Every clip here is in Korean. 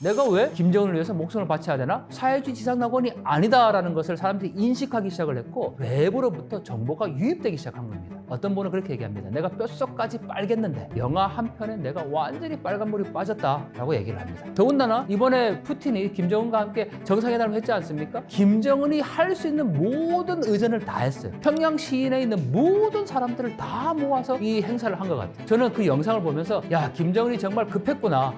내가 왜 김정은을 위해서 목숨을 바쳐야 되나? 사회주의 지상낙원이 아니다라는 것을 사람들이 인식하기 시작을 했고 외부로부터 정보가 유입되기 시작한 겁니다. 어떤 분은 그렇게 얘기합니다. 내가 뼛속까지 빨겠는데 영화 한 편에 내가 완전히 빨간물이 빠졌다라고 얘기를 합니다. 더군다나 이번에 푸틴이 김정은과 함께 정상회담을 했지 않습니까? 김정은이 할 수 있는 모든 의전을 다 했어요. 평양 시인에 있는 모든 사람들을 다 모아서 이 행사를 한 것 같아요. 저는 그 영상을 보면서 야, 김정은이 정말 급했구나.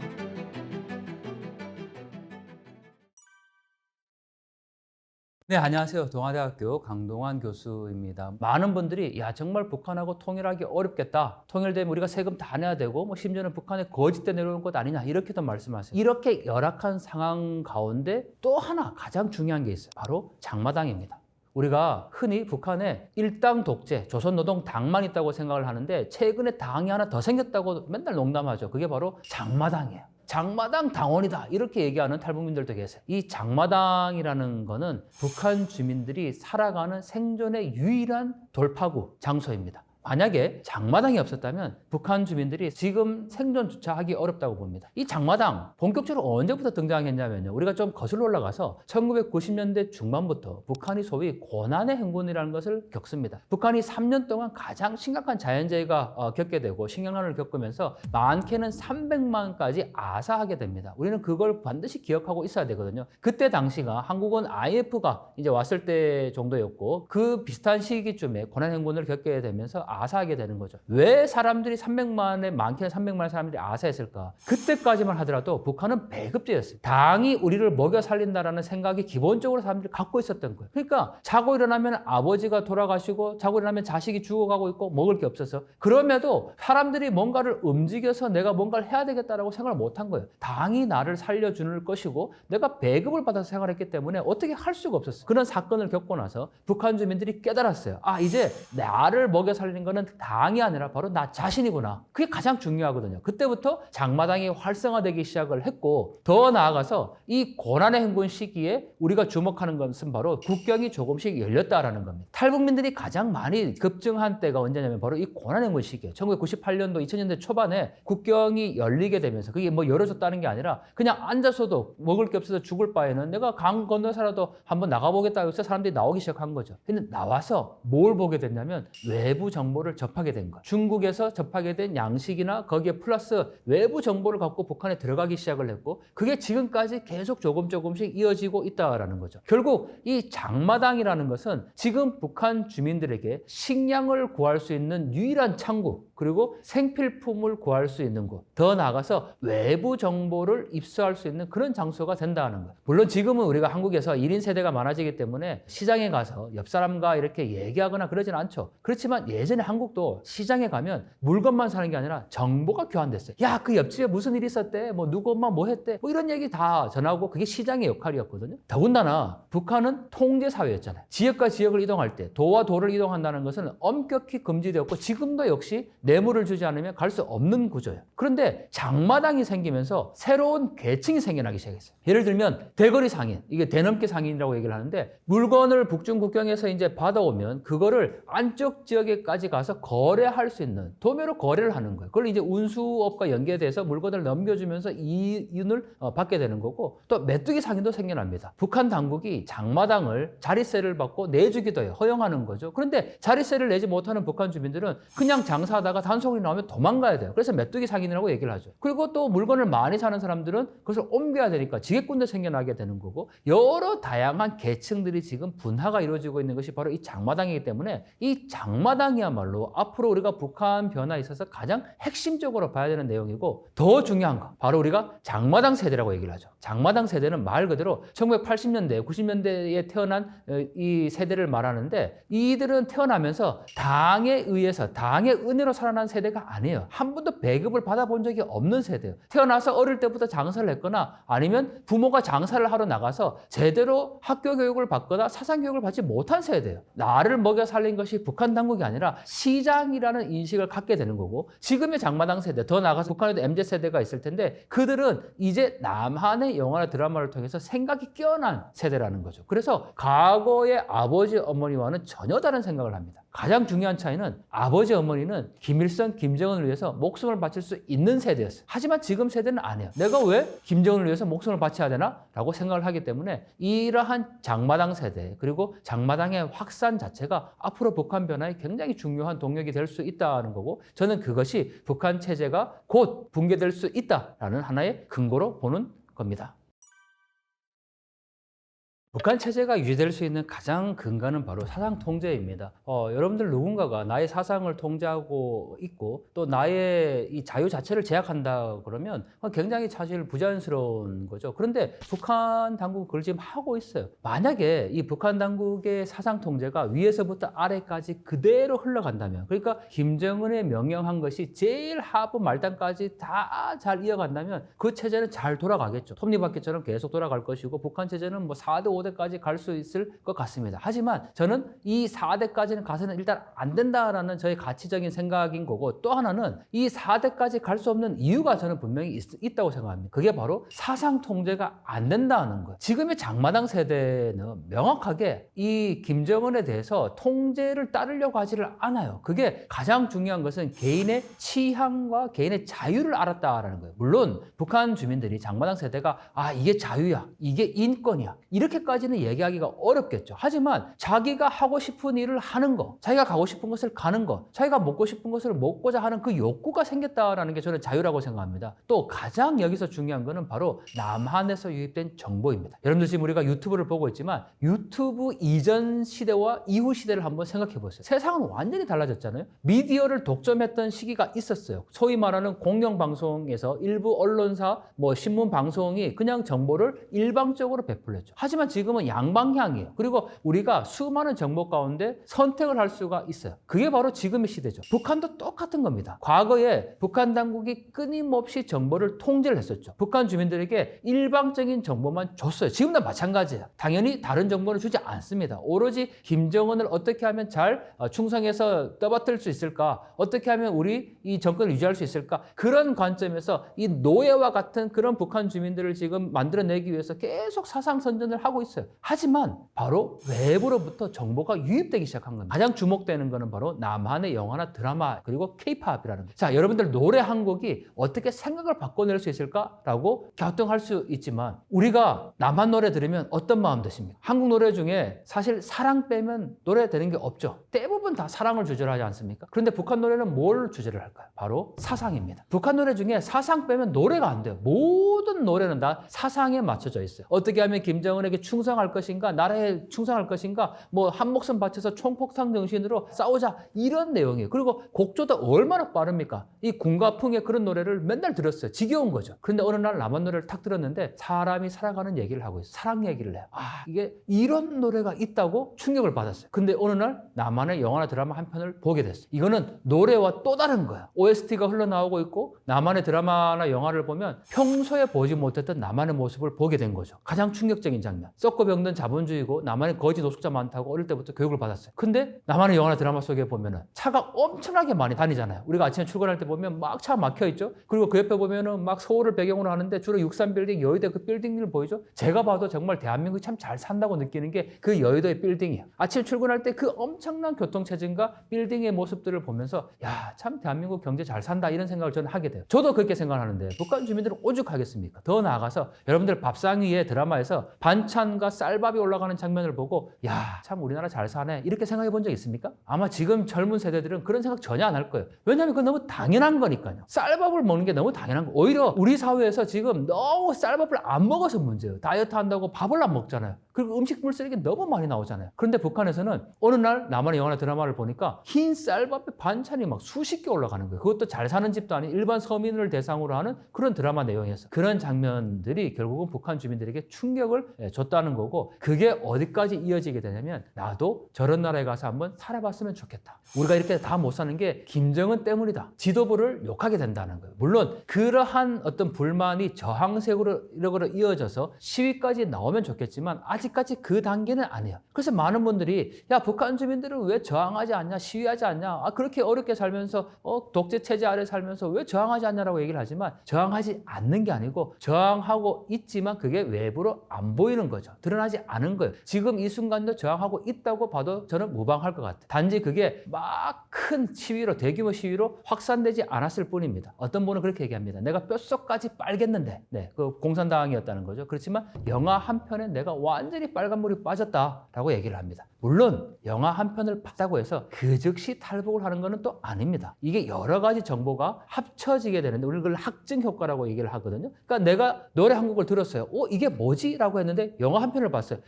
네, 안녕하세요. 동아대학교 강동환 교수입니다. 많은 분들이 야, 정말 북한하고 통일하기 어렵겠다. 통일되면 우리가 세금 다 내야 되고 뭐 심지어는 북한에 거짓대 내려오는 것 아니냐 이렇게도 말씀하세요. 이렇게 열악한 상황 가운데 또 하나 가장 중요한 게 있어요. 바로 장마당입니다. 우리가 흔히 북한에 일당 독재, 조선노동당만 있다고 생각을 하는데 최근에 당이 하나 더 생겼다고 맨날 농담하죠. 그게 바로 장마당이에요. 장마당 당원이다 이렇게 얘기하는 탈북민들도 계세요. 이 장마당이라는 거는 북한 주민들이 살아가는 생존의 유일한 돌파구 장소입니다. 만약에 장마당이 없었다면 북한 주민들이 지금 생존조차 하기 어렵다고 봅니다. 이 장마당 본격적으로 언제부터 등장했냐면요. 우리가 좀 거슬러 올라가서 1990년대 중반부터 북한이 소위 고난의 행군이라는 것을 겪습니다. 북한이 3년 동안 가장 심각한 자연재해가 겪게 되고 식량난을 겪으면서 많게는 300만까지 아사하게 됩니다. 우리는 그걸 반드시 기억하고 있어야 되거든요. 그때 당시가 한국은 IMF가 이제 왔을 때 정도였고 그 비슷한 시기쯤에 고난 행군을 겪게 되면서 아사하게 되는 거죠. 왜 사람들이 300만에 많게는 300만의 사람들이 아사했을까? 그때까지만 하더라도 북한은 배급제였어요. 당이 우리를 먹여 살린다라는 생각이 기본적으로 사람들이 갖고 있었던 거예요. 그러니까 자고 일어나면 아버지가 돌아가시고 자고 일어나면 자식이 죽어가고 있고 먹을 게 없어서 그럼에도 사람들이 뭔가를 움직여서 내가 뭔가를 해야 되겠다라고 생각을 못한 거예요. 당이 나를 살려주는 것이고 내가 배급을 받아서 생활했기 때문에 어떻게 할 수가 없었어요. 그런 사건을 겪고 나서 북한 주민들이 깨달았어요. 아, 이제 나를 먹여 살리는 거는 당이 아니라 바로 나 자신이구나. 그게 가장 중요하거든요. 그때부터 장마당이 활성화되기 시작을 했고 더 나아가서 이 고난의 행군 시기에 우리가 주목하는 것은 바로 국경이 조금씩 열렸다라는 겁니다. 탈북민들이 가장 많이 급증한 때가 언제냐면 바로 이 고난의 행군 시기예요. 1998년도, 2000년대 초반에 국경이 열리게 되면서 그게 뭐 열어줬다는 게 아니라 그냥 앉아서도 먹을 게 없어서 죽을 바에는 내가 강 건너서라도 한번 나가보겠다 해서 사람들이 나오기 시작한 거죠. 근데 나와서 뭘 보게 됐냐면 외부 정보를 접하게 된 거예요. 중국에서 접하게 된 양식이나 거기에 플러스 외부 정보를 갖고 북한에 들어가기 시작을 했고 그게 지금까지 계속 조금씩 이어지고 있다라는 거죠. 결국 이 장마당이라는 것은 지금 북한 주민들에게 식량을 구할 수 있는 유일한 창구 그리고 생필품을 구할 수 있는 곳 더 나아가서 외부 정보를 입수할 수 있는 그런 장소가 된다는 거예요. 물론 지금은 우리가 한국에서 1인 세대가 많아지기 때문에 시장에 가서 옆 사람과 이렇게 얘기하거나 그러진 않죠. 그렇지만 예전에 한국도 시장에 가면 물건만 사는 게 아니라 정보가 교환됐어요. 야, 그 옆집에 무슨 일이 있었대? 뭐 누구 엄마 뭐 했대? 뭐 이런 얘기 다 전하고 그게 시장의 역할이었거든요. 더군다나 북한은 통제 사회였잖아요. 지역과 지역을 이동할 때 도와 도를 이동한다는 것은 엄격히 금지되었고 지금도 역시 뇌물을 주지 않으면 갈 수 없는 구조예요. 그런데 장마당이 생기면서 새로운 계층이 생겨나기 시작했어요. 예를 들면 대거리 상인, 이게 대넘기 상인이라고 얘기를 하는데 물건을 북중 국경에서 이제 받아오면 그거를 안쪽 지역에까지 가서 거래할 수 있는 도매로 거래를 하는 거예요. 그걸 이제 운수업과 연계돼서 물건을 넘겨주면서 이윤을 받게 되는 거고 또 메뚜기 상인도 생겨납니다. 북한 당국이 장마당을 자릿세를 받고 내주기도 해요. 허용하는 거죠. 그런데 자릿세를 내지 못하는 북한 주민들은 그냥 장사하다가 단속이 나오면 도망가야 돼요. 그래서 메뚜기 상인이라고 얘기를 하죠. 그리고 또 물건을 많이 사는 사람들은 그것을 옮겨야 되니까 지게꾼도 생겨나게 되는 거고 여러 다양한 계층들이 지금 분화가 이루어지고 있는 것이 바로 이 장마당이기 때문에 이 장마당이야말로 앞으로 우리가 북한 변화에 있어서 가장 핵심적으로 봐야 되는 내용이고 더 중요한 거 바로 우리가 장마당 세대라고 얘기를 하죠. 장마당 세대는 말 그대로 1980년대, 90년대에 태어난 이 세대를 말하는데 이들은 태어나면서 당에 의해서 당의 은혜로 살아난 세대가 아니에요. 한 번도 배급을 받아본 적이 없는 세대예요. 태어나서 어릴 때부터 장사를 했거나 아니면 부모가 장사를 하러 나가서 제대로 학교 교육을 받거나 사상 교육을 받지 못한 세대예요. 나를 먹여 살린 것이 북한 당국이 아니라 시장이라는 인식을 갖게 되는 거고 지금의 장마당 세대, 더 나아가서 북한에도 MZ세대가 있을 텐데 그들은 이제 남한의 영화나 드라마를 통해서 생각이 깨어난 세대라는 거죠. 그래서 과거의 아버지, 어머니와는 전혀 다른 생각을 합니다. 가장 중요한 차이는 아버지, 어머니는 김일성, 김정은을 위해서 목숨을 바칠 수 있는 세대였어요. 하지만 지금 세대는 안 해요. 내가 왜 김정은을 위해서 목숨을 바쳐야 되나? 라고 생각을 하기 때문에 이러한 장마당 세대 그리고 장마당의 확산 자체가 앞으로 북한 변화에 굉장히 중요한 동력이 될 수 있다는 거고 저는 그것이 북한 체제가 곧 붕괴될 수 있다라는 하나의 근거로 보는 겁니다. 북한 체제가 유지될 수 있는 가장 근간은 바로 사상 통제입니다. 여러분들 누군가가 나의 사상을 통제하고 있고 또 나의 이 자유 자체를 제약한다 그러면 굉장히 사실 부자연스러운 거죠. 그런데 북한 당국은 그걸 지금 하고 있어요. 만약에 이 북한 당국의 사상 통제가 위에서부터 아래까지 그대로 흘러간다면 그러니까 김정은의 명령한 것이 제일 하부 말단까지 다 잘 이어간다면 그 체제는 잘 돌아가겠죠. 톱니바퀴처럼 계속 돌아갈 것이고 북한 체제는 뭐 4대 5대까지 갈 수 있을 것 같습니다. 하지만 저는 이 4대까지는 가서는 일단 안 된다라는 저의 가치적인 생각인 거고 또 하나는 이 4대까지 갈 수 없는 이유가 저는 분명히 있다고 생각합니다. 그게 바로 사상 통제가 안 된다는 거예요. 지금의 장마당 세대는 명확하게 이 김정은에 대해서 통제를 따르려고 하지를 않아요. 그게 가장 중요한 것은 개인의 취향과 개인의 자유를 알았다라는 거예요. 물론 북한 주민들이 장마당 세대가 이게 자유야, 이게 인권이야 이렇게까지는 얘기하기가 어렵겠죠. 하지만 자기가 하고 싶은 일을 하는 거, 자기가 가고 싶은 것을 가는 거, 자기가 먹고 싶은 것을 먹고자 하는 그 욕구가 생겼다라는 게 저는 자유라고 생각합니다. 또 가장 여기서 중요한 거는 바로 남한에서 유입된 정보입니다. 여러분들 지금 우리가 유튜브를 보고 있지만 유튜브 이전 시대와 이후 시대를 한번 생각해 보세요. 세상은 완전히 달라졌잖아요. 미디어를 독점했던 시기가 있었어요. 소위 말하는 공영방송에서 일부 언론사, 신문 방송이 그냥 정보를 일방적으로 베풀렸죠. 하지만 지금은 양방향이에요. 그리고 우리가 수많은 정보 가운데 선택을 할 수가 있어요. 그게 바로 지금의 시대죠. 북한도 똑같은 겁니다. 과거에 북한 당국이 끊임없이 정보를 통제를 했었죠. 북한 주민들에게 일방적인 정보만 줬어요. 지금도 마찬가지예요. 당연히 다른 정보는 주지 않습니다. 오로지 김정은을 어떻게 하면 잘 충성해서 떠받들 수 있을까? 어떻게 하면 우리 이 정권을 유지할 수 있을까? 그런 관점에서 이 노예와 같은 그런 북한 주민들을 지금 만들어내기 위해서 계속 사상 선전을 하고 있어요. 하지만 바로 외부로부터 정보가 유입되기 시작한 겁니다. 가장 주목되는 거는 바로 남한의 영화나 드라마 그리고 K-팝이라는 거예요. 자, 여러분들 노래 한 곡이 어떻게 생각을 바꿔낼 수 있을까라고 갸우뚱할 수 있지만 우리가 남한 노래 들으면 어떤 마음 드십니까? 한국 노래 중에 사실 사랑 빼면 노래 되는 게 없죠. 대부분 다 사랑을 주제로 하지 않습니까? 그런데 북한 노래는 뭘 주제를 할까요? 바로 사상입니다. 북한 노래 중에 사상 빼면 노래가 안 돼요. 모든 노래는 다 사상에 맞춰져 있어요. 어떻게 하면 김정은에게 충성할 것인가, 나라에 충성할 것인가, 한 목숨 바쳐서 총폭탄 정신으로 싸우자 이런 내용이에요. 그리고 곡조도 얼마나 빠릅니까? 이 군가풍의 그런 노래를 맨날 들었어요. 지겨운 거죠. 그런데 어느 날 남한 노래를 탁 들었는데 사람이 살아가는 얘기를 하고 있어요. 사랑 얘기를 해요. 이게 이런 노래가 있다고 충격을 받았어요. 근데 어느 날 남한의 영화나 드라마 한 편을 보게 됐어요. 이거는 노래와 또 다른 거야. OST가 흘러나오고 있고 남한의 드라마나 영화를 보면 평소에 보지 못했던 남한의 모습을 보게 된 거죠. 가장 충격적인 장면. 썩고 병든 자본주의고 남한에 거지 노숙자 많다고 어릴 때부터 교육을 받았어요. 근데 남한의 영화나 드라마 속에 보면은 차가 엄청나게 많이 다니잖아요. 우리가 아침에 출근할 때 보면 막 차 막혀 있죠. 그리고 그 옆에 보면은 막 서울을 배경으로 하는데 주로 63빌딩, 여의도 그 빌딩을 보이죠. 제가 봐도 정말 대한민국이 참 잘 산다고 느끼는 게 그 여의도의 빌딩이에요. 아침에 출근할 때 그 엄청난 교통체증과 빌딩의 모습들을 보면서 참 대한민국 경제 잘 산다 이런 생각을 저는 하게 돼요. 저도 그렇게 생각하는데 북한 주민들은 오죽하겠습니까? 더 나아가서 여러분들 밥상 위에 드라마에서 반찬과 쌀밥이 올라가는 장면을 보고 참 우리나라 잘 사네 이렇게 생각해 본 적 있습니까? 아마 지금 젊은 세대들은 그런 생각 전혀 안 할 거예요. 왜냐하면 그건 너무 당연한 거니까요. 쌀밥을 먹는 게 너무 당연한 거예요. 오히려 우리 사회에서 지금 너무 쌀밥을 안 먹어서 문제예요. 다이어트 한다고 밥을 안 먹잖아요. 그리고 음식물 쓰레기 너무 많이 나오잖아요. 그런데 북한에서는 어느 날 남한의 영화나 드라마를 보니까 흰 쌀밥에 반찬이 막 수십 개 올라가는 거예요. 그것도 잘 사는 집도 아닌 일반 서민을 대상으로 하는 그런 드라마 내용이었어요. 그런 장면들이 결국은 북한 주민들에게 충격을 줬다는 거고 그게 어디까지 이어지게 되냐면 나도 저런 나라에 가서 한번 살아봤으면 좋겠다. 우리가 이렇게 다 못 사는 게 김정은 때문이다. 지도부를 욕하게 된다는 거예요. 물론 그러한 어떤 불만이 저항색으로 이어져서 시위까지 나오면 좋겠지만 아직 아직까지 그 단계는 아니에요. 그래서 많은 분들이 야 북한 주민들은 왜 저항하지 않냐, 시위하지 않냐, 그렇게 어렵게 살면서 독재 체제 아래 살면서 왜 저항하지 않냐라고 얘기를 하지만 저항하지 않는 게 아니고 저항하고 있지만 그게 외부로 안 보이는 거죠. 드러나지 않은 거예요. 지금 이 순간도 저항하고 있다고 봐도 저는 무방할 것 같아요. 단지 그게 막 큰 시위로 대규모 시위로 확산되지 않았을 뿐입니다. 어떤 분은 그렇게 얘기합니다. 내가 뼛속까지 빨겠는데 그 공산당이었다는 거죠. 그렇지만 영화 한 편에 내가 완전히 빨간물이 빠졌다라고 얘기를 합니다. 물론 영화 한 편을 봤다고 해서 그 즉시 탈북을 하는 것은 또 아닙니다. 이게 여러 가지 정보가 합쳐지게 되는데 우리는 그걸 학증 효과라고 얘기를 하거든요. 그러니까 내가 노래 한 곡을 들었어요. 이게 뭐지? 라고 했는데 영화 한 편을 봤어요.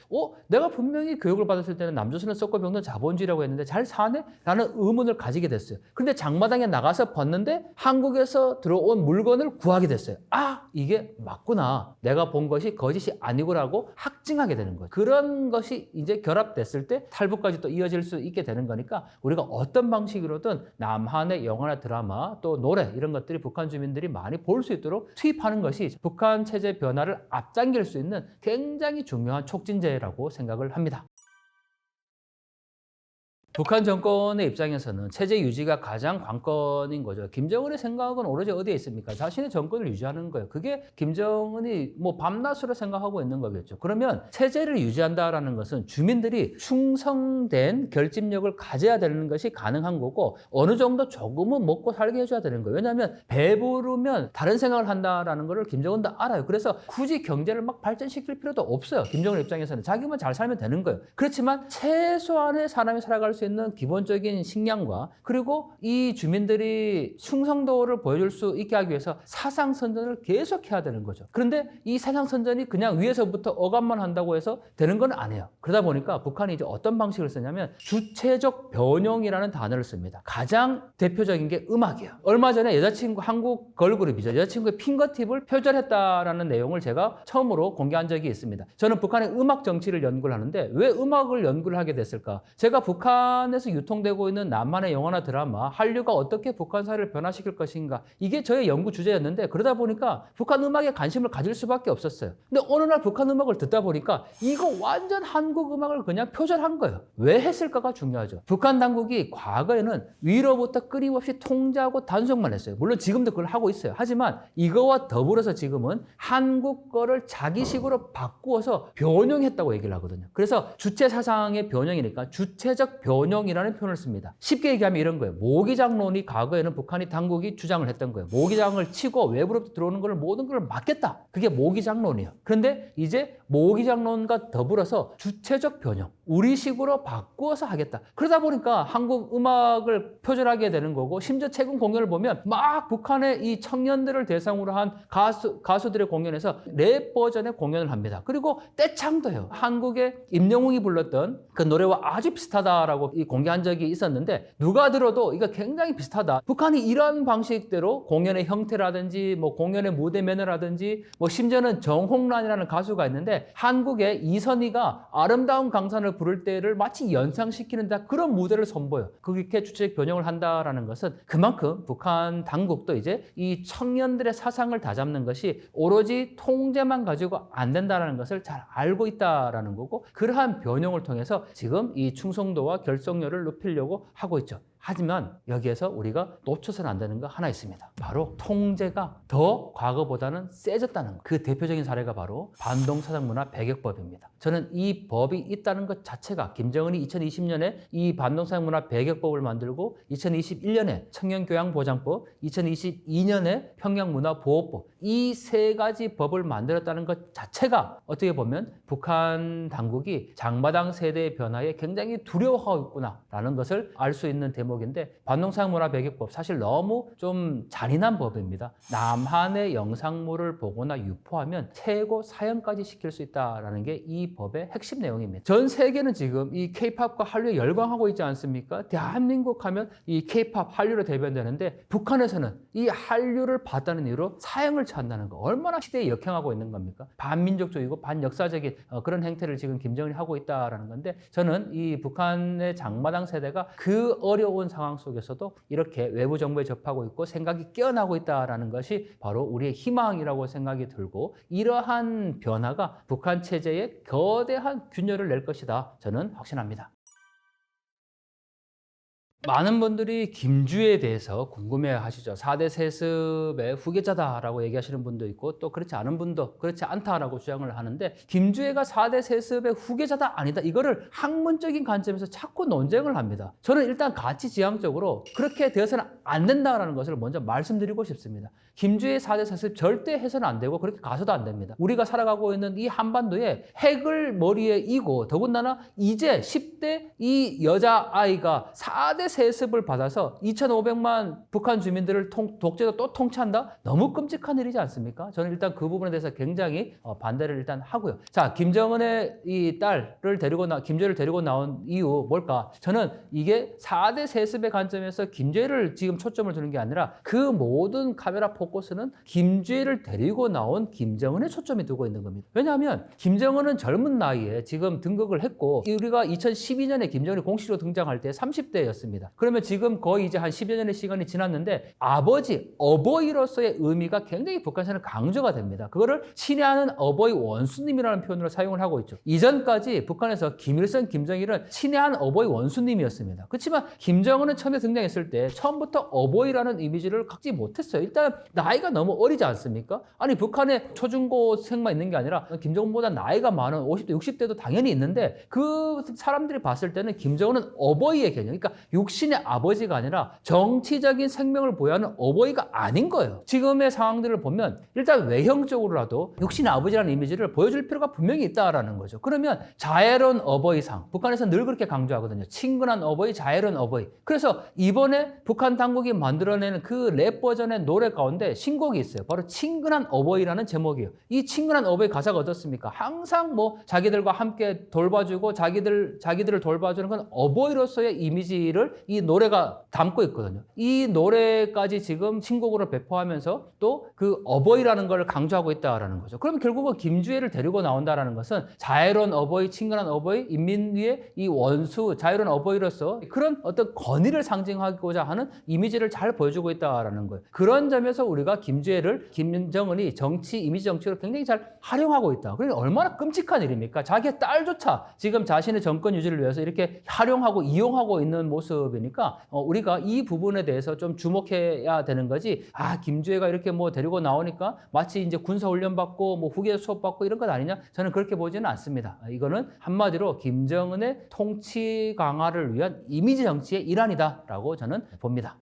내가 분명히 교육을 받았을 때는 남조선은 썩고 병든 자본주의라고 했는데 잘 사네? 라는 의문을 가지게 됐어요. 그런데 장마당에 나가서 봤는데 한국에서 들어온 물건을 구하게 됐어요. 이게 맞구나. 내가 본 것이 거짓이 아니구라고 확증하게 되는 거예요. 그런 것이 이제 결합됐을 때 탈북까지 또 이어질 수 있게 되는 거니까 우리가 어떤 방식으로든 남한의 영화나 드라마 또 노래 이런 것들이 북한 주민들이 많이 볼 수 있도록 투입하는 것이 북한 체제 변화를 앞당길 수 있는 굉장히 중요한 촉진제라고 생각을 합니다. 북한 정권의 입장에서는 체제 유지가 가장 관건인 거죠. 김정은의 생각은 오로지 어디에 있습니까? 자신의 정권을 유지하는 거예요. 그게 김정은이 밤낮으로 생각하고 있는 거겠죠. 그러면 체제를 유지한다라는 것은 주민들이 충성된 결집력을 가져야 되는 것이 가능한 거고 어느 정도 조금은 먹고 살게 해줘야 되는 거예요. 왜냐하면 배부르면 다른 생각을 한다라는 것을 김정은도 알아요. 그래서 굳이 경제를 막 발전시킬 필요도 없어요. 김정은 입장에서는 자기만 잘 살면 되는 거예요. 그렇지만 최소한의 사람이 살아갈 수 있는 기본적인 식량과 그리고 이 주민들이 충성도를 보여줄 수 있게 하기 위해서 사상선전을 계속해야 되는 거죠. 그런데 이 사상선전이 그냥 위에서부터 억압만 한다고 해서 되는 건 아니에요. 그러다 보니까 북한이 이제 어떤 방식을 쓰냐면 주체적 변형이라는 단어를 씁니다. 가장 대표적인 게 음악이에요. 얼마 전에 여자친구 한국 걸그룹이죠. 여자친구의 핑거팁을 표절했다라는 내용을 제가 처음으로 공개한 적이 있습니다. 저는 북한의 음악 정치를 연구를 하는데 왜 음악을 연구를 하게 됐을까? 제가 북한에서 유통되고 있는 남한의 영화나 드라마, 한류가 어떻게 북한 사회를 변화시킬 것인가 이게 저의 연구 주제였는데 그러다 보니까 북한 음악에 관심을 가질 수밖에 없었어요. 근데 어느 날 북한 음악을 듣다 보니까 이거 완전 한국 음악을 그냥 표절한 거예요. 왜 했을까가 중요하죠. 북한 당국이 과거에는 위로부터 끊임없이 통제하고 단속만 했어요. 물론 지금도 그걸 하고 있어요. 하지만 이거와 더불어서 지금은 한국 거를 자기식으로 바꾸어서 변형했다고 얘기를 하거든요. 그래서 주체 사상의 변형이니까 주체적 변형이라는 표현을 씁니다. 쉽게 얘기하면 이런 거예요. 모기장론이 과거에는 북한이 당국이 주장을 했던 거예요. 모기장을 치고 외부로부터 들어오는 걸 모든 걸 막겠다. 그게 모기장론이에요. 그런데 이제 모기장론과 더불어서 주체적 변형, 우리식으로 바꾸어서 하겠다. 그러다 보니까 한국 음악을 표절하게 되는 거고 심지어 최근 공연을 보면 막 북한의 이 청년들을 대상으로 한 가수들의 공연에서 랩 버전의 공연을 합니다. 그리고 떼창도 해요. 한국의 임영웅이 불렀던 그 노래와 아주 비슷하다라고 공개한 적이 있었는데 누가 들어도 이거 굉장히 비슷하다. 북한이 이런 방식대로 공연의 형태라든지 공연의 무대 매너라든지 심지어는 정홍란이라는 가수가 있는데 한국의 이선희가 아름다운 강산을 부를 때를 마치 연상시키는 그런 무대를 선보여요. 그렇게 주체적 변형을 한다라는 것은 그만큼 북한 당국도 이제 이 청년들의 사상을 다잡는 것이 오로지 통제만 가지고 안 된다는 것을 잘 알고 있다라는 거고 그러한 변형을 통해서 지금 이 충성도와 결속력을 높이려고 하고 있죠. 하지만 여기에서 우리가 놓쳐서는 안 되는 거 하나 있습니다. 바로 통제가 더 과거보다는 세졌다는 거. 그 대표적인 사례가 바로 반동사상문화 배격법입니다. 저는 이 법이 있다는 것 자체가 김정은이 2020년에 이 반동사상문화 배격법을 만들고 2021년에 청년교양보장법, 2022년에 평양문화보호법 이 세 가지 법을 만들었다는 것 자체가 어떻게 보면 북한 당국이 장마당 세대의 변화에 굉장히 두려워하고 있구나라는 것을 알 수 있는 대목인데 반동사상문화 배격법 사실 너무 좀 잔인한 법입니다. 남한의 영상물을 보거나 유포하면 최고 사형까지 시킬 수 있다는 게 이 법의 핵심 내용입니다. 전 세계는 지금 이 K-팝과 한류에 열광하고 있지 않습니까? 대한민국 하면 이 K-팝 한류로 대변되는데 북한에서는 이 한류를 봤다는 이유로 사형을 취한다는 거 얼마나 시대에 역행하고 있는 겁니까? 반민족적이고 반역사적인 그런 행태를 지금 김정은이 하고 있다라는 건데 저는 이 북한의 장마당 세대가 그 어려운 상황 속에서도 이렇게 외부 정보에 접하고 있고 생각이 깨어나고 있다라는 것이 바로 우리의 희망이라고 생각이 들고 이러한 변화가 북한 체제에 거대한 균열을 낼 것이다. 저는 확신합니다. 많은 분들이 김주에 대해서 궁금해 하시죠. 4대 세습의 후계자다라고 얘기하시는 분도 있고 또 그렇지 않은 분도 그렇지 않다라고 주장을 하는데 김주애가 4대 세습의 후계자다 아니다. 이거를 학문적인 관점에서 자꾸 논쟁을 합니다. 저는 일단 가치지향적으로 그렇게 되어서는 안 된다는 것을 먼저 말씀드리고 싶습니다. 김주애 4대 세습 절대 해서는 안 되고 그렇게 가서도 안 됩니다. 우리가 살아가고 있는 이 한반도에 핵을 머리에 이고 더군다나 이제 10대 이 여자아이가 4대 세습을 받아서 2,500만 북한 주민들을 독재로 또 통치한다? 너무 끔찍한 일이지 않습니까? 저는 일단 그 부분에 대해서 굉장히 반대를 일단 하고요. 자, 김정은의 이 딸을 김주애를 데리고 나온 이유 뭘까? 저는 이게 4대 세습의 관점에서 김주애를 지금 초점을 두는 게 아니라 그 모든 카메라 포커스는 김주애를 데리고 나온 김정은에 초점이 두고 있는 겁니다. 왜냐하면 김정은은 젊은 나이에 지금 등극을 했고 우리가 2012년에 김정은이 공식으로 등장할 때 30대였습니다. 그러면 지금 거의 이제 한 10여 년의 시간이 지났는데 아버지, 어버이로서의 의미가 굉장히 북한에서는 강조가 됩니다. 그거를 친애하는 어버이 원수님이라는 표현으로 사용을 하고 있죠. 이전까지 북한에서 김일성, 김정일은 친애한 어버이 원수님이었습니다. 그렇지만 김정은은 처음에 등장했을 때 처음부터 어버이라는 이미지를 갖지 못했어요. 일단 나이가 너무 어리지 않습니까? 아니 북한에 초중고생만 있는 게 아니라 김정은보다 나이가 많은 50대, 60대도 당연히 있는데 그 사람들이 봤을 때는 김정은은 어버이의 개념, 그러니까 육신의 아버지가 아니라 정치적인 생명을 보유하는 어버이가 아닌 거예요. 지금의 상황들을 보면 일단 외형적으로라도 육신의 아버지라는 이미지를 보여줄 필요가 분명히 있다라는 거죠. 그러면 자애로운 어버이상, 북한에서 늘 그렇게 강조하거든요. 친근한 어버이, 자애로운 어버이. 그래서 이번에 북한 당국이 만들어내는 그 랩 버전의 노래 가운데 신곡이 있어요. 바로 친근한 어버이라는 제목이에요. 이 친근한 어버이 가사가 어떻습니까? 항상 뭐 자기들과 함께 돌봐주고 자기들을 돌봐주는 건 어버이로서의 이미지를 이 노래가 담고 있거든요. 이 노래까지 지금 신곡으로 배포하면서 또 그 어버이라는 걸 강조하고 있다라는 거죠. 그러면 결국은 김주애를 데리고 나온다라는 것은 자애로운 어버이, 친근한 어버이, 인민 위의 이 원수, 자애로운 어버이로서 그런 어떤 권위를 상징하고자 하는 이미지를 잘 보여주고 있다라는 거예요. 그런 점에서 우리가 김주애를 김정은이 정치, 이미지 정치로 굉장히 잘 활용하고 있다. 그러니까 얼마나 끔찍한 일입니까? 자기의 딸조차 지금 자신의 정권 유지를 위해서 이렇게 활용하고 이용하고 있는 모습이니까 우리가 이 부분에 대해서 좀 주목해야 되는 거지. 김주애가 이렇게 뭐 데리고 나오니까 마치 이제 군사훈련 받고 뭐 후계 수업 받고 이런 것 아니냐? 저는 그렇게 보지는 않습니다. 이거는 한마디로 김정은의 통치 강화를 위한 이미지 정치의 일환이다라고 저는 봅니다.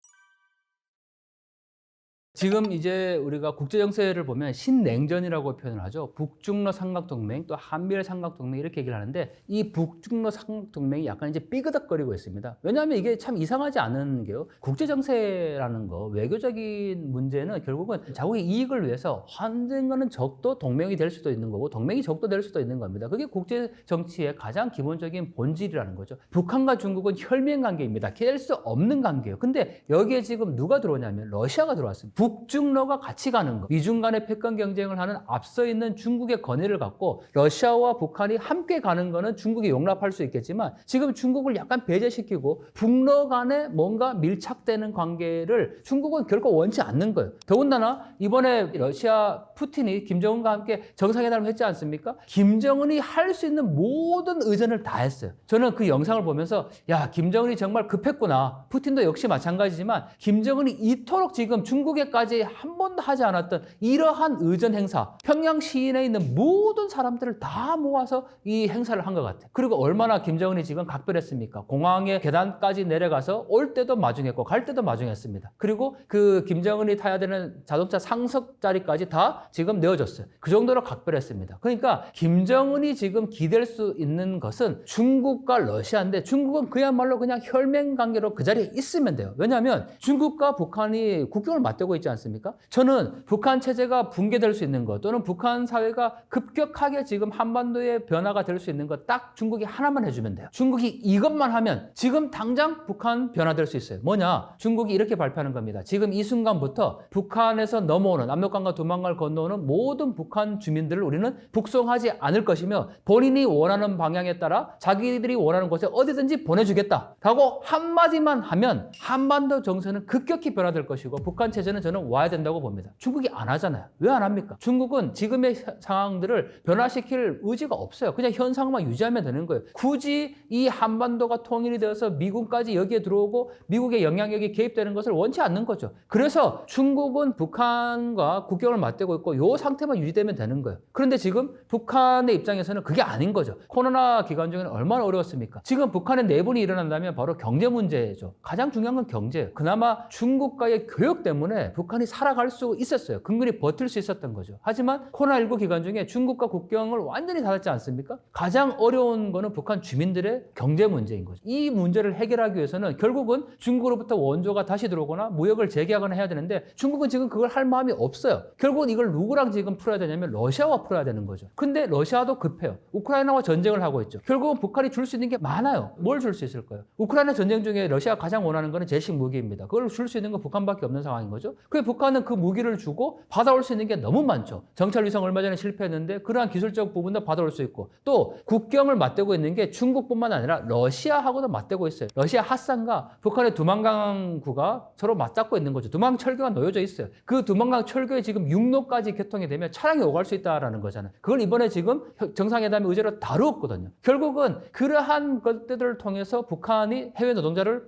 지금 이제 우리가 국제 정세를 보면 신냉전이라고 표현을 하죠. 북중러 삼각동맹 또 한미일 삼각동맹 이렇게 얘기를 하는데 이 북중러 삼각동맹이 약간 이제 삐그덕거리고 있습니다. 왜냐하면 이게 참 이상하지 않은 게요. 국제 정세라는 거 외교적인 문제는 결국은 자국의 이익을 위해서 언젠가는 적도 동맹이 될 수도 있는 거고 동맹이 적도 될 수도 있는 겁니다. 그게 국제 정치의 가장 기본적인 본질이라는 거죠. 북한과 중국은 혈맹 관계입니다. 깰 수 없는 관계예요. 근데 여기에 지금 누가 들어오냐면 러시아가 들어왔습니다. 북중러가 같이 가는 거. 미중 간의 패권 경쟁을 하는 앞서 있는 중국의 권위를 갖고 러시아와 북한이 함께 가는 거는 중국이 용납할 수 있겠지만 지금 중국을 약간 배제시키고 북러 간에 뭔가 밀착되는 관계를 중국은 결코 원치 않는 거예요. 더군다나 이번에 러시아 푸틴이 김정은과 함께 정상회담을 했지 않습니까? 김정은이 할 수 있는 모든 의전을 다 했어요. 저는 그 영상을 보면서 야, 김정은이 정말 급했구나. 푸틴도 역시 마찬가지지만 김정은이 이토록 지금 중국에까지 한 번도 하지 않았던 이러한 의전 행사, 평양 시인에 있는 모든 사람들을 다 모아서 이 행사를 한 것 같아요. 그리고 얼마나 김정은이 지금 각별했습니까? 공항의 계단까지 내려가서 올 때도 마중했고 갈 때도 마중했습니다. 그리고 그 김정은이 타야 되는 자동차 상석 자리까지 다 지금 내어줬어요. 그 정도로 각별했습니다. 그러니까 김정은이 지금 기댈 수 있는 것은 중국과 러시아인데 중국은 그야말로 그냥 혈맹 관계로 그 자리에 있으면 돼요. 왜냐하면 중국과 북한이 국경을 맞대고 있지 있지 않습니까? 저는 북한 체제가 붕괴될 수 있는 것 또는 북한 사회가 급격하게 지금 한반도의 변화가 될 수 있는 것 딱 중국이 하나만 해주면 돼요. 중국이 이것만 하면 지금 당장 북한 변화될 수 있어요. 뭐냐? 중국이 이렇게 발표하는 겁니다. 지금 이 순간부터 북한에서 넘어오는 압록강과 두만강을 건너오는 모든 북한 주민들을 우리는 북송하지 않을 것이며 본인이 원하는 방향에 따라 자기들이 원하는 곳에 어디든지 보내주겠다 라고 한마디만 하면 한반도 정세는 급격히 변화될 것이고 북한 체제는 저는 와야 된다고 봅니다. 중국이 안 하잖아요. 왜 안 합니까? 중국은 지금의 상황들을 변화시킬 의지가 없어요. 그냥 현상만 유지하면 되는 거예요. 굳이 이 한반도가 통일이 되어서 미국까지 여기에 들어오고 미국의 영향력이 개입되는 것을 원치 않는 거죠. 그래서 중국은 북한과 국경을 맞대고 있고 이 상태만 유지되면 되는 거예요. 그런데 지금 북한의 입장에서는 그게 아닌 거죠. 코로나 기간 중에는 얼마나 어려웠습니까? 지금 북한의 내분이 일어난다면 바로 경제 문제죠. 가장 중요한 건 경제예요. 그나마 중국과의 교역 때문에 북한이 살아갈 수 있었어요. 근근히 버틸 수 있었던 거죠. 하지만 코로나19 기간 중에 중국과 국경을 완전히 닫았지 않습니까? 가장 어려운 거는 북한 주민들의 경제 문제인 거죠. 이 문제를 해결하기 위해서는 결국은 중국으로부터 원조가 다시 들어오거나 무역을 재개하거나 해야 되는데 중국은 지금 그걸 할 마음이 없어요. 결국은 이걸 누구랑 지금 풀어야 되냐면 러시아와 풀어야 되는 거죠. 근데 러시아도 급해요. 우크라이나와 전쟁을 하고 있죠. 결국은 북한이 줄 수 있는 게 많아요. 뭘 줄 수 있을까요? 우크라이나 전쟁 중에 러시아가 가장 원하는 거는 제식 무기입니다. 그걸 줄 수 있는 건 북한밖에 없는 상황인 거죠. 그 북한은 그 무기를 주고 받아올 수 있는 게 너무 많죠. 정찰 위성 얼마 전에 실패했는데 그러한 기술적 부분도 받아올 수 있고 또 국경을 맞대고 있는 게 중국뿐만 아니라 러시아하고도 맞대고 있어요. 러시아 핫산과 북한의 두만강구가 서로 맞닿고 있는 거죠. 두만강 철교가 놓여져 있어요. 그 두만강 철교에 지금 육로까지 개통이 되면 차량이 오갈 수 있다라는 거잖아요. 그걸 이번에 지금 정상회담의 의제로 다루었거든요. 결국은 그러한 것들을 통해서 북한이 해외 노동자를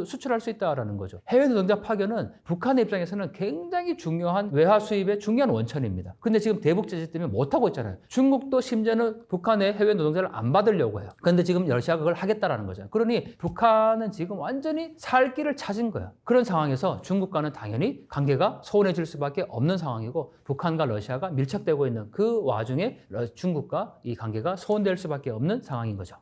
수출할 수 있다라는 거죠. 해외 노동자 파견은 북한의 입장에서는 굉장히 중요한 외화 수입의 중요한 원천입니다. 근데 지금 대북 제재 때문에 못하고 있잖아요. 중국도 심지어는 북한의 해외 노동자를 안 받으려고 해요. 근데 지금 러시아가 그걸 하겠다라는 거잖아요. 그러니 북한은 지금 완전히 살 길을 찾은 거예요. 그런 상황에서 중국과는 당연히 관계가 소원해질 수밖에 없는 상황이고 북한과 러시아가 밀착되고 있는 그 와중에 중국과 이 관계가 소원될 수밖에 없는 상황인 거죠.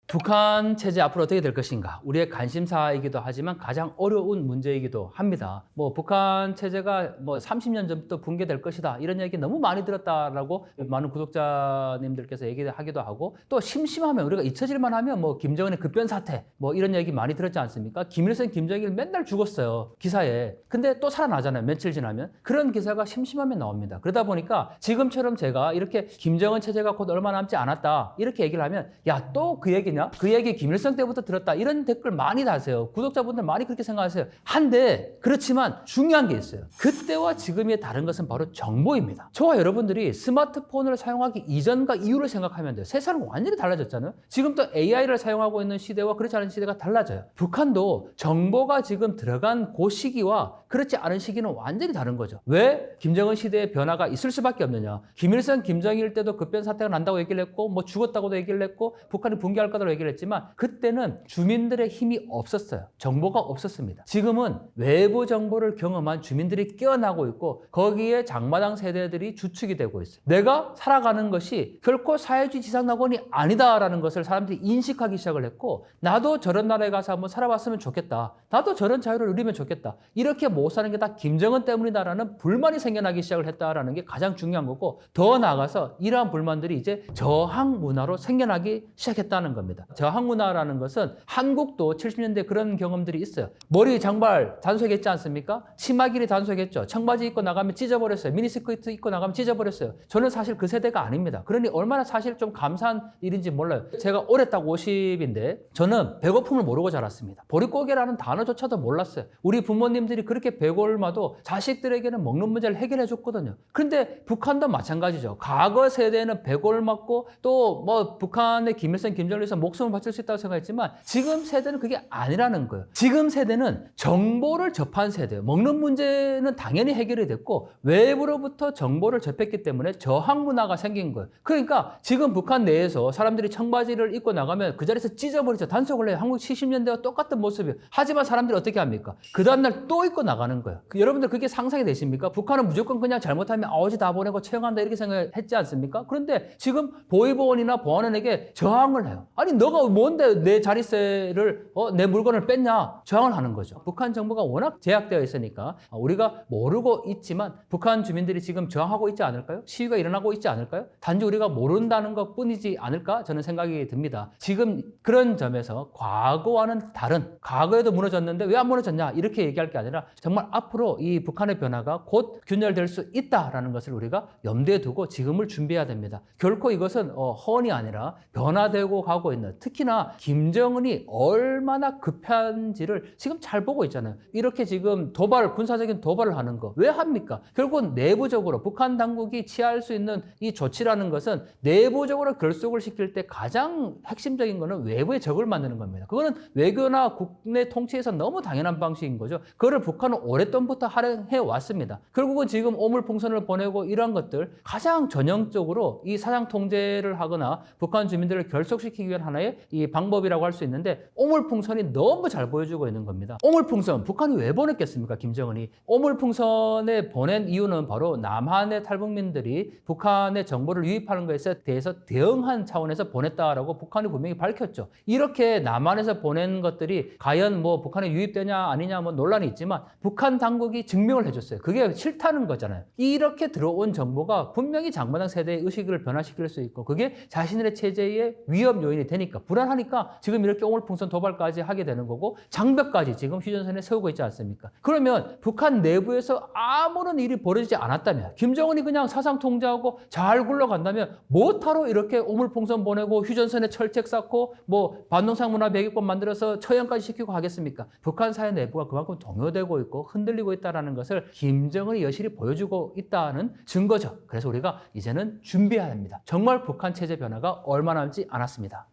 북한 체제 앞으로 어떻게 될 것인가? 우리의 관심사이기도 하지만 가장 어려운 문제이기도 합니다. 북한 체제가 30년 전부터 붕괴될 것이다. 이런 얘기 너무 많이 들었다라고 많은 구독자님들께서 얘기하기도 하고 또 심심하면 우리가 잊혀질만 하면 김정은의 급변 사태 이런 얘기 많이 들었지 않습니까? 김일성, 김정일 맨날 죽었어요. 기사에. 근데 또 살아나잖아요. 며칠 지나면. 그런 기사가 심심하면 나옵니다. 그러다 보니까 지금처럼 제가 이렇게 김정은 체제가 곧 얼마 남지 않았다. 이렇게 얘기를 하면 야, 또 그 얘기냐? 그 얘기 김일성 때부터 들었다. 이런 댓글 많이 다세요. 구독자분들 많이 그렇게 생각하세요. 한데 그렇지만 중요한 게 있어요. 그때와 지금의 다른 것은 바로 정보입니다. 저와 여러분들이 스마트폰을 사용하기 이전과 이후를 생각하면 돼요. 세상은 완전히 달라졌잖아요. 지금 또 AI를 사용하고 있는 시대와 그렇지 않은 시대가 달라져요. 북한도 정보가 지금 들어간 그 시기와 그렇지 않은 시기는 완전히 다른 거죠. 왜 김정은 시대의 변화가 있을 수밖에 없느냐. 김일성, 김정일 때도 급변 사태가 난다고 얘기를 했고 죽었다고도 얘기를 했고 북한이 붕괴할 거다라고 얘기를 했지만 그때는 주민들의 힘이 없었어요. 정보가 없었습니다. 지금은 외부 정보를 경험한 주민들이 깨어나고 있고 거기에 장마당 세대들이 주축이 되고 있어요. 내가 살아가는 것이 결코 사회주의 지상낙원이 아니다라는 것을 사람들이 인식하기 시작을 했고 나도 저런 나라에 가서 한번 살아봤으면 좋겠다. 나도 저런 자유를 누리면 좋겠다. 이렇게 못 사는 게 다 김정은 때문이다라는 불만이 생겨나기 시작을 했다라는 게 가장 중요한 거고 더 나아가서 이러한 불만들이 이제 저항 문화로 생겨나기 시작했다는 겁니다. 저항 문화라는 것은 한국도 70년대 그런 경험들이 있어요. 머리 장발 단속했지 않습니까? 치마 길이 단속했죠. 청바지 입고 나가면 찢어버렸어요. 미니스커트 입고 나가면 찢어버렸어요. 저는 사실 그 세대가 아닙니다. 그러니 얼마나 사실 좀 감사한 일인지 몰라요. 제가 올해 딱 50인데 저는 배고픔을 모르고 자랐습니다. 보릿고개라는 단어조차도 몰랐어요. 우리 부모님들이 그렇게 배고마도 자식들에게는 먹는 문제를 해결해 줬거든요. 그런데 북한도 마찬가지죠. 과거 세대는 배골맞고 또 북한의 김일성, 김정일에서 목숨을 바칠 수 있다고 생각했지만 지금 세대는 그게 아니라는 거예요. 지금 세대는 정보를 접한 세대예요. 먹는 문제는 당연히 해결이 됐고 외부로부터 정보를 접했기 때문에 저항 문화가 생긴 거예요. 그러니까 지금 북한 내에서 사람들이 청바지를 입고 나가면 그 자리에서 찢어버리죠. 단속을 해요. 한국 70년대와 똑같은 모습이에요. 하지만 사람들이 어떻게 합니까? 그 다음날 또 입고 나가는 거예요. 여러분들 그게 상상이 되십니까? 북한은 무조건 그냥 잘못하면 어디 다 보내고 처형한다 이렇게 생각했지 않습니까? 그런데 지금 보위보원이나 보안원에게 저항을 해요. 아니 너가 뭔데 내 자릿세를 내 물건을 뺐냐? 저항을 하는 거죠. 북한 정부가 워낙 제약되어 있으니까 우리가 모르고 있지만 북한 주민들이 지금 저항하고 있지 않을까요? 시위가 일어나고 있지 않을까요? 단지 우리가 모른다는 것 뿐이지 않을까? 저는 생각이 듭니다. 지금 그런 점에서 과거와는 다른, 과거에도 무너졌는데 왜 안 무너졌냐? 이렇게 얘기할 게 아니라 정말 앞으로 이 북한의 변화가 곧 균열될 수 있다라는 것을 우리가 염두에 두고 지금을 준비해야 됩니다. 결코 이것은 허언이 아니라 변화되고 가고 있는, 특히나 김정은이 얼마나 급한지를 지금 잘 보고 있잖아요. 이렇게 지금 군사적인 도발을 하는 거 왜 합니까? 결국은 내부적으로 북한 당국이 취할 수 있는 이 조치라는 것은 내부적으로 결속을 시킬 때 가장 핵심적인 거는 외부의 적을 만드는 겁니다. 그거는 외교나 국내 통치에서 너무 당연한 방식인 거죠. 그거를 북한은 오랫동안부터 활용해 왔습니다. 결국은 지금 오물풍선을 보내고 이런 것들 가장 전형적으로 이 사상 통제를 하거나 북한 주민들을 결속시키기 위한 하나의 이 방법이라고 할 수 있는데, 오물풍선이 너무 잘 보여주고 있는 겁니다. 오물풍선 북한이 왜 보냈겠습니까? 김정은이 오물풍선에 보낸 이유는 바로 남한의 탈북민들이 북한의 정보를 유입하는 것에 대해서 대응한 차원에서 보냈다라고 북한이 분명히 밝혔죠. 이렇게 남한에서 보낸 것들이 과연 뭐 북한에 유입되냐 아니냐 뭐 논란이 있지만 북한 당국이 증명을 해줬어요. 그게 싫다는 거잖아요. 이렇게 들어온 정보가 분명히 장마당 세대의 의식을 변화시킬 수 있고 그게 자신들의 체제의 위협 요인이 되니까 불안하니까 지금 이렇게 오물풍선 도발까지 하게 되는 거고 장벽까지 지금 휴전선에 세우고 있지 않습니까? 그러면 북한 내부에서 아무런 일이 벌어지지 않았다면, 김정은이 그냥 사상 통제하고 잘 굴러간다면 뭐하러 이렇게 오물풍선 보내고 휴전선에 철책 쌓고 뭐 반동상 문화 배기권 만들어서 처형까지 시키고 하겠습니까? 북한 사회 내부가 그만큼 동요되고 있고 흔들리고 있다는 것을 김정은이 여실히 보여주고 있다는 증거죠. 그래서 우리가 이제는 준비해야 합니다. 정말 북한 체제 변화가 얼마 남지 않았습니다.